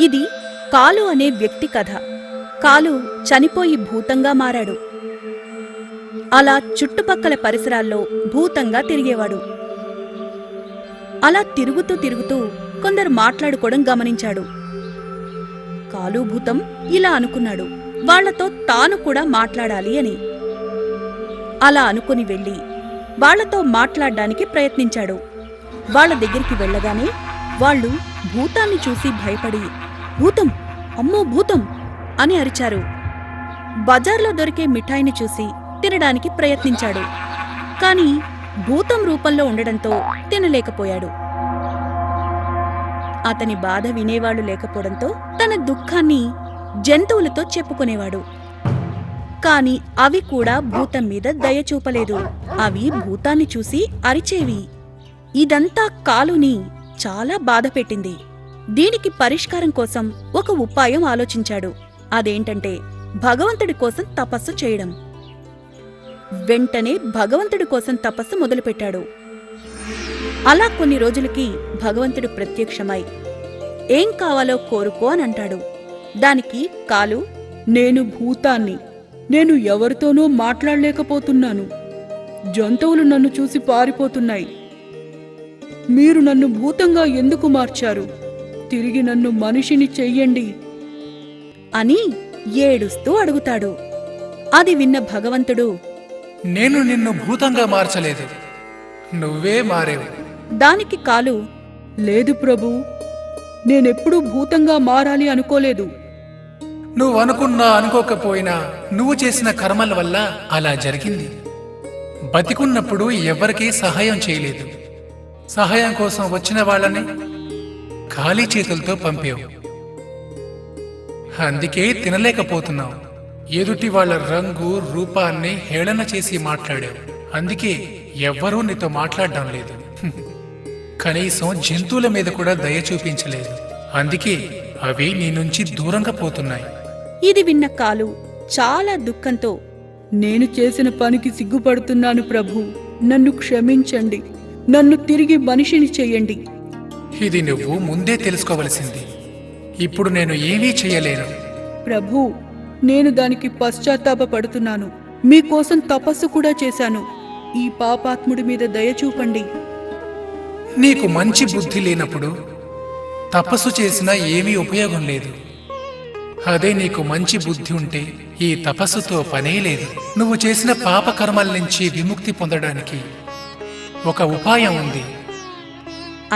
ఇది కాలు అనే వ్యక్తి కథ. కాలు చనిపోయి భూతంగా మారాడు. అలా చుట్టుపక్కల పరిసరాల్లో భూతంగా తిరిగేవాడు. అలా తిరుగుతూ తిరుగుతూ కొందరు మాట్లాడుకోవడం గమనించాడు. కాలు భూతం ఇలా అనుకున్నాడు, వాళ్లతో తాను కూడా మాట్లాడాలి అని. అలా అనుకుని వెళ్ళి వాళ్లతో మాట్లాడ్డానికి ప్రయత్నించాడు. వాళ్ల దగ్గరికి వెళ్ళగానే వాళ్ళు భూతాన్ని చూసి భయపడి, భూతం, అమ్మో భూతం అని అరిచారు. బజార్లో దొరికే మిఠాయిని చూసి తినడానికి ప్రయత్నించాడు. కాని భూతం రూపంలో ఉండడంతో తినలేకపోయాడు. అతని బాధ వినేవాళ్లు లేకపోవడంతో తన దుఃఖాన్ని జంతువులతో చెప్పుకునేవాడు. కాని అవి కూడా భూతం మీద దయ చూపలేదు. అవి భూతాన్ని చూసి అరిచేవి. ఇదంతా కాలుని చాలా బాధపెట్టింది. దీనికి పరిష్కారం కోసం ఒక ఉపాయం ఆలోచించాడు. అదేంటంటే భగవంతుడి కోసం తపస్సు చేయడం. వెంటనే భగవంతుడి కోసం తపస్సు మొదలుపెట్టాడు. అలా కొన్ని రోజులకి భగవంతుడు ప్రత్యక్షమై ఏం కావాలో కోరుకో అని అంటాడు. దానికి కాలు, నేను భూతాన్ని, నేను ఎవరితోనూ మాట్లాడలేకపోతున్నాను. జంతువులు నన్ను చూసి పారిపోతున్నాయి. మీరు నన్ను భూతంగా ఎందుకు మార్చారు? తిరిగి నన్ను మనిషిని చెయ్యండి అని ఏడుస్తూ అడుగుతాడు. అది విన్న భగవంతుడు, నేను నిన్ను భూతంగా మార్చలేదు, నువ్వే మారేవు. దానికి కాలు, లేదు ప్రభూ, నేనెప్పుడూ భూతంగా మారాలి అనుకోలేదు. నువ్వు అనుకున్నా అనుకోకపోయినా నువ్వు చేసిన కర్మల వల్ల అలా జరిగింది. బతికున్నప్పుడు ఎవ్వరికీ సహాయం చేయలేదు. సహాయం కోసం వచ్చిన వాళ్ళని ఖాళీ చేతులతో పంపావు. అందుకే తినలేకపోతున్నావు. ఎదుటి వాళ్ళ రంగు రూపాన్ని హేళన చేసి మాట్లాడావు. అందుకే ఎవ్వరూ నీతో మాట్లాడడం లేదు. కనీసం జంతువుల మీద కూడా దయ చూపించలేదు. అందుకే అవి నీ నుంచి దూరంగా పోతున్నాయి. ఇది విన్న కాలు చాలా దుఃఖంతో, నేను చేసిన పనికి సిగ్గుపడుతున్నాను ప్రభూ, నన్ను క్షమించండి, నన్ను తిరిగి మనిషిని చెయ్యండి. ఇది నువ్వు ముందే తెలుసుకోవలసింది. ఇప్పుడు నేను ఏమీ చెయ్యలేను. ప్రభూ, నేను దానికి పశ్చాత్తాపపడుతున్నాను. మీకోసం తపస్సు కూడా చేశాను. ఈ పాపాత్ముడి మీద దయ చూపండి. నీకు మంచి బుద్ధి లేనప్పుడు తపస్సు చేసినా ఏమీ ఉపయోగం లేదు. అదే నీకు మంచి బుద్ధి ఉంటే ఈ తపస్సుతో పనే లేదు. నువ్వు చేసిన పాపకర్మల నుంచి విముక్తి పొందడానికి ఒక ఉపాయం ఉంది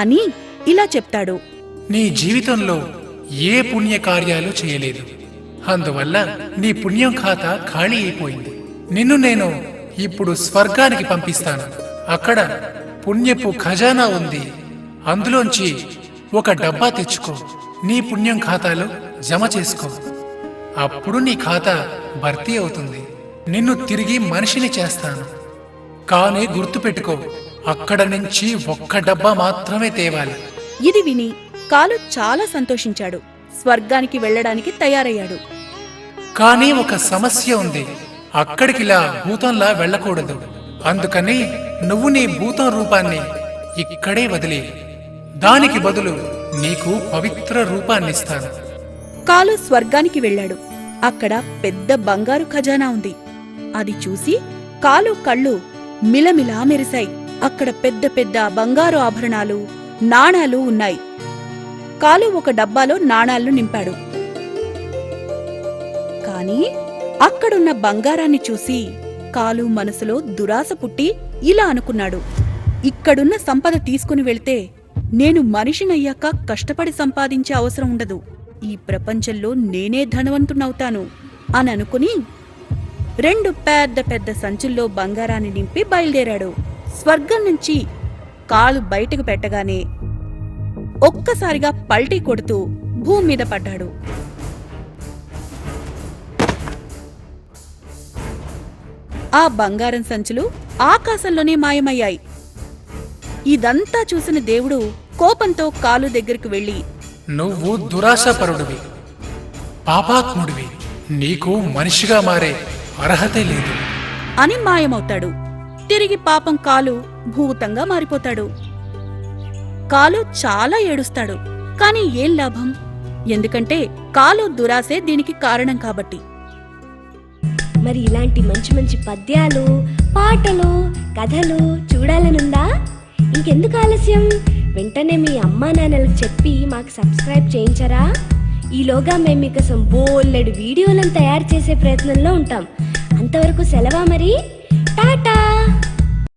అని ఇలా చెప్తాడు. నీ జీవితంలో ఏ పుణ్యకార్యాలు చేయలేదు. అందువల్ల నీ పుణ్యం ఖాతా ఖాళీ అయిపోయింది. నిన్ను నేను ఇప్పుడు స్వర్గానికి పంపిస్తాను. అక్కడ పుణ్యపు ఖజానా ఉంది. అందులోంచి ఒక డబ్బా తెచ్చుకో, నీ పుణ్యం ఖాతాలో జమ చేసుకో. అప్పుడు నీ ఖాతా భర్తీ అవుతుంది. నిన్ను తిరిగి మనిషిని చేస్తాను. కానీ గుర్తుపెట్టుకో, అక్కడ నుంచి ఒక్క డబ్బా మాత్రమే తేవాలి. ఇది విని కాలు చాలా సంతోషించాడు. స్వర్గానికి వెళ్ళడానికి తయారయ్యాడు. కానీ ఒక సమస్య ఉంది. అక్కడికిలా భూతంలా వెళ్ళకూడదు. అందుకని నువ్వు నీ భూతం రూపాన్ని ఇక్కడే వదిలే. దానికి బదులు నీకు పవిత్ర రూపాన్నిస్తాను. కాలు స్వర్గానికి వెళ్ళాడు. అక్కడ పెద్ద బంగారు ఖజానా ఉంది. అది చూసి కాలు కళ్ళు మిలమిలా మెరిశాయి. అక్కడ పెద్ద పెద్ద బంగారు ఆభరణాలు, నాణాలు ఉన్నాయి. కాలు ఒక డబ్బాలో నాణాలను నింపాడు. కాని అక్కడున్న బంగారాన్ని చూసి కాలు మనసులో దురాశ పుట్టి ఇలా అనుకున్నాడు, ఇక్కడున్న సంపద తీసుకుని వెళ్తే నేను మనిషినయ్యాక కష్టపడి సంపాదించే అవసరం ఉండదు. ఈ ప్రపంచంలో నేనే ధనవంతునవుతాను అని అనుకుని 2 పెద్ద పెద్ద సంచుల్లో బంగారాన్ని నింపి బయలుదేరాడు. స్వర్గం నుంచి కాలు బయటకు పెట్టగానే ఒక్కసారిగా పల్టీ కొడుతూ భూమి మీద పడ్డాడు. ఆ బంగారం సంచులు ఆకాశంలోనే మాయమయ్యాయి. ఇదంతా చూసిన దేవుడు కోపంతో కాలు దగ్గరికి వెళ్లి, నువ్వు దురాశాపరుడివి, పాపాత్ముడివి. నీకు మనిషిగా మారే అర్హతే లేదు అని మాయమవుతాడు. తిరిగి పాపం కాలు భూతంగా మారిపోతాడు. కాలు చాలా ఏడుస్తాడు, కాని ఏం లాభం? ఎందుకంటే కాలు దురాసే దీనికి కారణం కాబట్టి. మరి ఇలాంటి మంచి మంచి పద్యాలు, పాటలు, కథలు చూడాలనుందా? ఇంకెందుకు ఆలస్యం? వెంటనే మీ అమ్మా నాన్నలకు చెప్పి మాకు సబ్స్క్రైబ్ చేయించరా? ఈలోగా మేము మీకోసం బోలెడు వీడియోలను తయారు చేసే ప్రయత్నంలో ఉంటాం. అంతవరకు సెలవా మరి. టాటా.